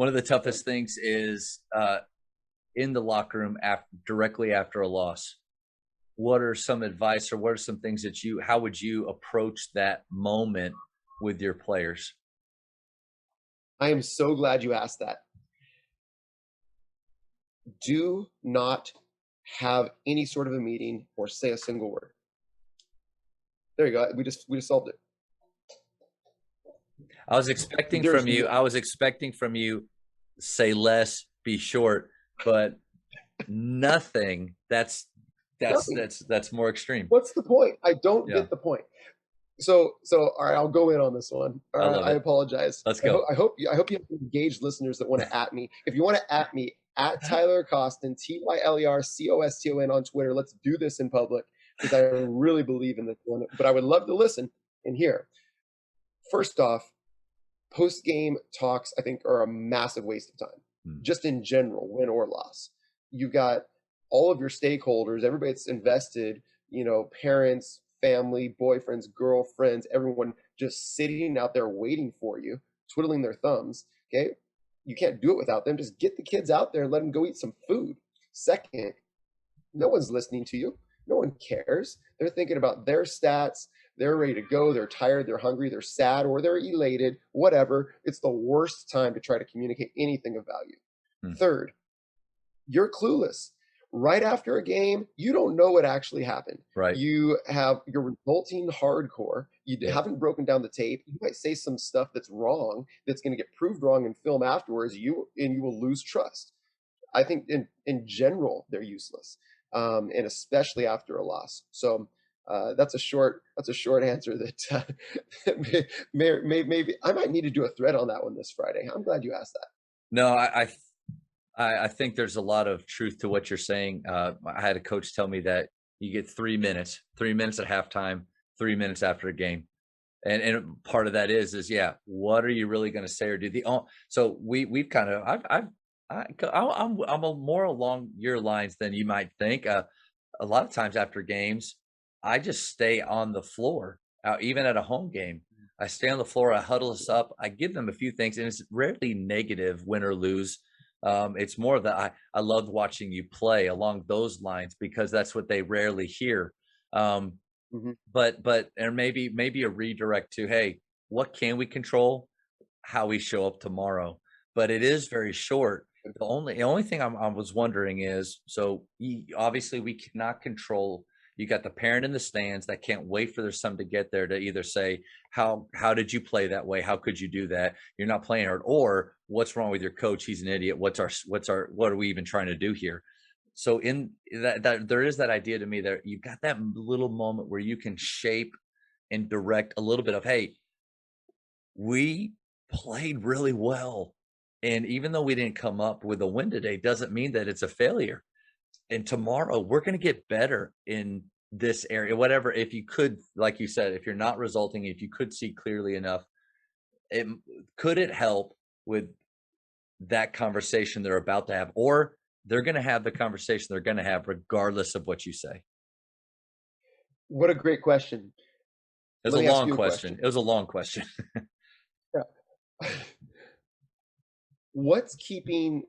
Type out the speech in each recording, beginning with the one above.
One of the toughest things is in the locker room directly after a loss. What are some advice, or what are some things that how would you approach that moment with your players? I am so glad you asked that. Do not have any sort of a meeting or say a single word. There you go. We just solved it. I was expecting from you say less, be short, but nothing. That's more extreme. What's the point? I don't get the point. So all right, I'll go in on this one. I apologize. Let's go. I hope you have engaged listeners that want to at me. If you want to at me, at Tyler Coston, TYLERCOSTON on Twitter. Let's do this in public, because I really believe in this one. But I would love to listen and hear. First off, post-game talks, I think, are a massive waste of time. Just in general, win or loss. You've got all of your stakeholders, everybody that's invested, parents, family, boyfriends, girlfriends, everyone just sitting out there waiting for you, twiddling their thumbs. Okay. You can't do it without them. Just get the kids out there and let them go eat some food. Second, no one's listening to you. No one cares. They're thinking about their stats. They're ready to go. They're tired. They're hungry. They're sad, or they're elated, whatever. It's the worst time to try to communicate anything of value. Third, you're clueless. Right after a game, you don't know what actually happened. Right. You're resulting hardcore. You haven't broken down the tape. You might say some stuff that's wrong, that's going to get proved wrong in film afterwards. You will lose trust. I think in general, they're useless, and especially after a loss. So that's a short answer that maybe I might need to do a thread on that one this Friday. I'm glad you asked that. No, I think there's a lot of truth to what you're saying. I had a coach tell me that you get 3 minutes at halftime, 3 minutes after a game. And part of that is what are you really going to say or do? So we've kind of, I'm more along your lines than you might think. A lot of times after games, I just stay on the floor, even at a home game. I stay on the floor, I huddle us up, I give them a few things, and it's rarely negative, win or lose. It's more that I love watching you play along those lines, because that's what they rarely hear. But and maybe a redirect to, hey, what can we control? How we show up tomorrow. But it is very short. The only thing I was wondering is, so obviously we cannot control. You got the parent in the stands that can't wait for their son to get there to either say, how did you play that way? How could you do that? You're not playing hard. Or what's wrong with your coach? He's an idiot. What are we even trying to do here? So in that there is that idea to me that you've got that little moment where you can shape and direct a little bit of, hey, we played really well. And even though we didn't come up with a win today, doesn't mean that it's a failure. And tomorrow we're going to get better in this area, whatever. If you could, like you said, if you're not resulting, if you could see clearly enough, could it help with that conversation they're about to have, or they're going to have the conversation they're going to have regardless of what you say? What a great question. It was a long question. It was a long question. Yeah. What's keeping,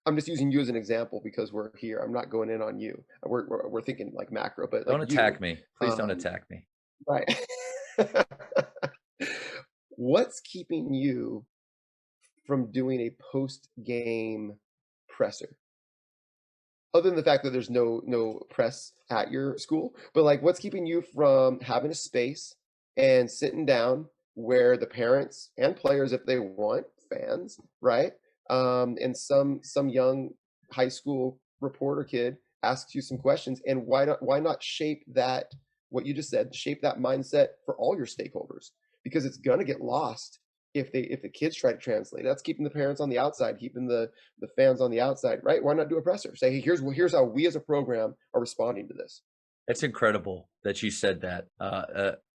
I'm just using you as an example because we're here. I'm not going in on you. We're thinking like macro, but don't attack me. Please don't attack me. Right. What's keeping you from doing a post-game presser? Other than the fact that there's no press at your school, but like, what's keeping you from having a space and sitting down where the parents and players, if they want, fans, right? And some young high school reporter kid asks you some questions, and why not shape that, what you just said, shape that mindset for all your stakeholders, because it's gonna get lost if the kids try to translate. That's keeping the parents on the outside, keeping the fans on the outside, right? Why not do a presser? Say, hey, here's how we as a program are responding to this. It's incredible that you said that.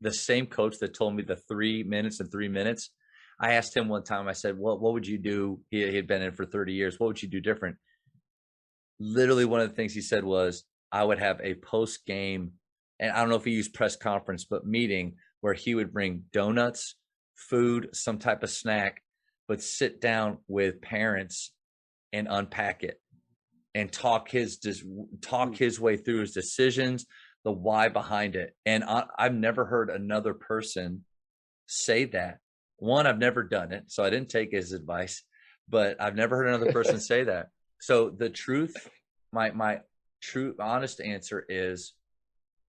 The same coach that told me the 3 minutes and 3 minutes, I asked him one time, I said, what would you do? He had been in for 30 years. What would you do different? Literally one of the things he said was, I would have a post-game, and I don't know if he used press conference, but meeting where he would bring donuts, food, some type of snack, but sit down with parents and unpack it and talk his way through his decisions, the why behind it. And I've never heard another person say that. One, I've never done it, so I didn't take his advice, but I've never heard another person say that. So the truth, my true honest answer is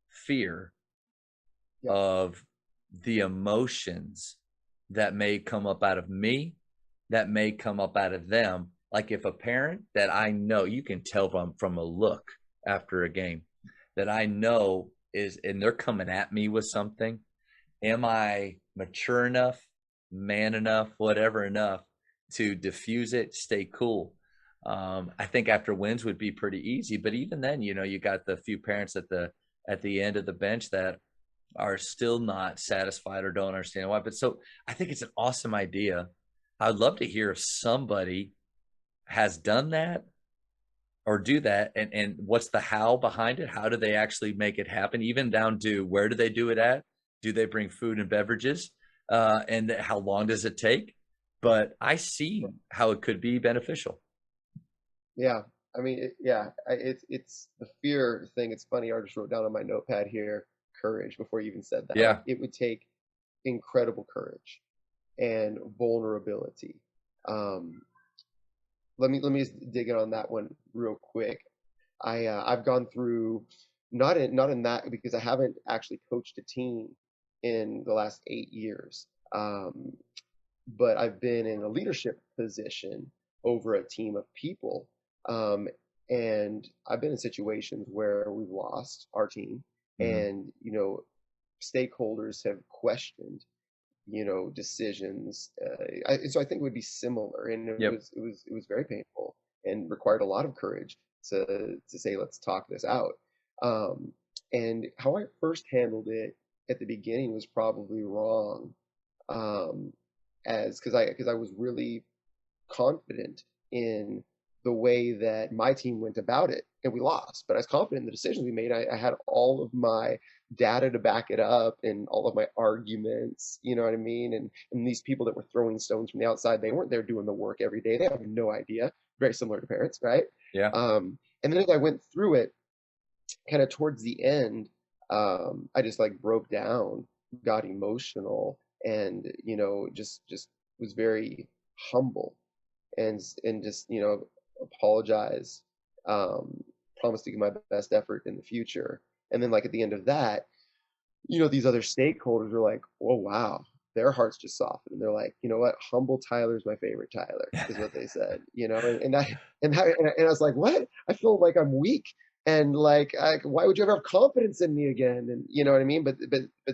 fear of the emotions that may come up out of me, that may come up out of them. Like if a parent that I know, you can tell from a look after a game that I know is, and they're coming at me with something, am I mature enough, man enough, whatever enough to diffuse it, stay cool? I think after wins would be pretty easy, but even then, you got the few parents at the end of the bench that are still not satisfied or don't understand why. But so I think it's an awesome idea. I'd love to hear if somebody has done that or do that, and what's the how behind it. How do they actually make it happen, even down to where do they do it at? Do they bring food and beverages, and how long does it take? But I see how it could be beneficial. Yeah, I mean, it's the fear thing. It's funny. I just wrote down on my notepad here, courage, before you even said that. Yeah. Like, it would take incredible courage and vulnerability. Let me just dig in on that one real quick. I've gone through, not in that, because I haven't actually coached a team in the last 8 years. But I've been in a leadership position over a team of people. And I've been in situations where we've lost our team, and, stakeholders have questioned, decisions. So I think it would be similar, and it was very painful and required a lot of courage to say, let's talk this out. And how I first handled it at the beginning was probably wrong, because I was really confident in the way that my team went about it, and we lost. But I was confident in the decisions we made. I had all of my data to back it up, and all of my arguments, you know what I mean? And these people that were throwing stones from the outside, they weren't there doing the work every day. They have no idea. Very similar to parents, right? Yeah. And then as I went through it, kind of towards the end, I just like broke down, got emotional, and just was very humble, and just apologize, promise to give my best effort in the future. And then, like, at the end of that, these other stakeholders are like, oh wow, their hearts just softened, and they're like, you know what, humble Tyler's my favorite Tyler, is what they said. And I was like, what? I feel like I'm weak, and like, why would you ever have confidence in me again? And you know what I mean? But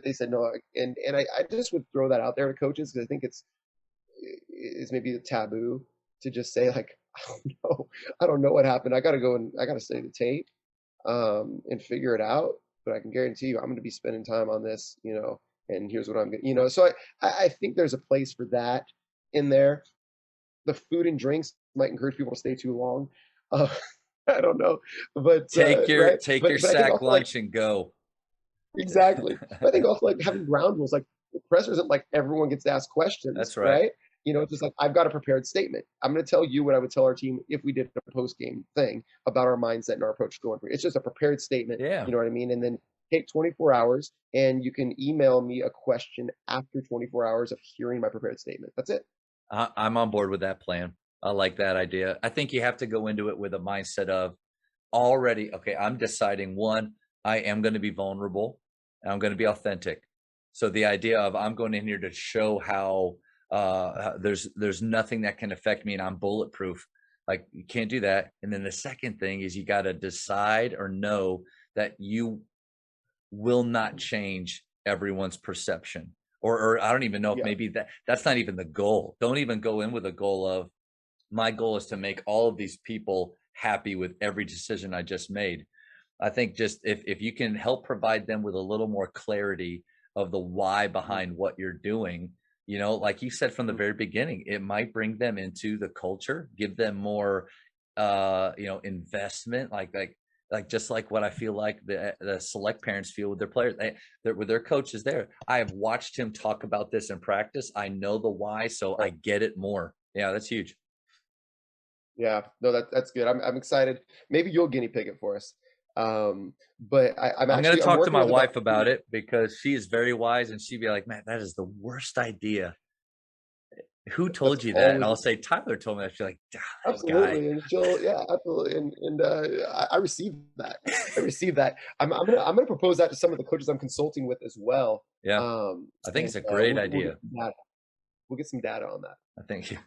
they said no. And I just would throw that out there to coaches, because I think it's maybe a taboo to just say, like, I don't know what happened. I got to go and I got to study the tape, and figure it out. But I can guarantee you, I'm going to be spending time on this, and here's what I'm going to, so I think there's a place for that in there. The food and drinks might encourage people to stay too long. I don't know, but take your but sack lunch, and go. Exactly. I think also, like, having ground rules, like the presser isn't like everyone gets to ask questions. That's right. It's just like, I've got a prepared statement. I'm going to tell you what I would tell our team if we did a post-game thing about our mindset and our approach going for it. It's just a prepared statement. Yeah. You know what I mean? And then take 24 hours, and you can email me a question after 24 hours of hearing my prepared statement. That's it. I'm on board with that plan. I like that idea. I think you have to go into it with a mindset of already, okay, I'm deciding, one, I am going to be vulnerable, and I'm going to be authentic. So the idea of, I'm going in here to show how there's nothing that can affect me, and I'm bulletproof. Like, you can't do that. And then the second thing is, you got to decide or know that you will not change everyone's perception, or I don't even know if maybe that's not even the goal. Don't even go in with a goal of, my goal is to make all of these people happy with every decision I just made. I think just if you can help provide them with a little more clarity of the why behind what you're doing, like you said from the very beginning, it might bring them into the culture, give them more, investment, like just like what I feel like the select parents feel with their players, with their coaches there. I have watched him talk about this in practice. I know the why, so I get it more. Yeah, that's huge. Yeah, no, that's good. I'm excited. Maybe you'll guinea pig it for us. But I'm gonna I'm talk to working my with about wife about it because she is very wise, and she'd be like, "Man, that is the worst idea. Who that's told you that?" And always I'll say, "Tyler told me that." She's like, "That guy." absolutely, and she'll yeah, absolutely, and I receive that. I receive that. I'm gonna propose that to some of the coaches I'm consulting with as well. Yeah, I think So it's a great we'll get idea. some data. We'll get some data on that. I think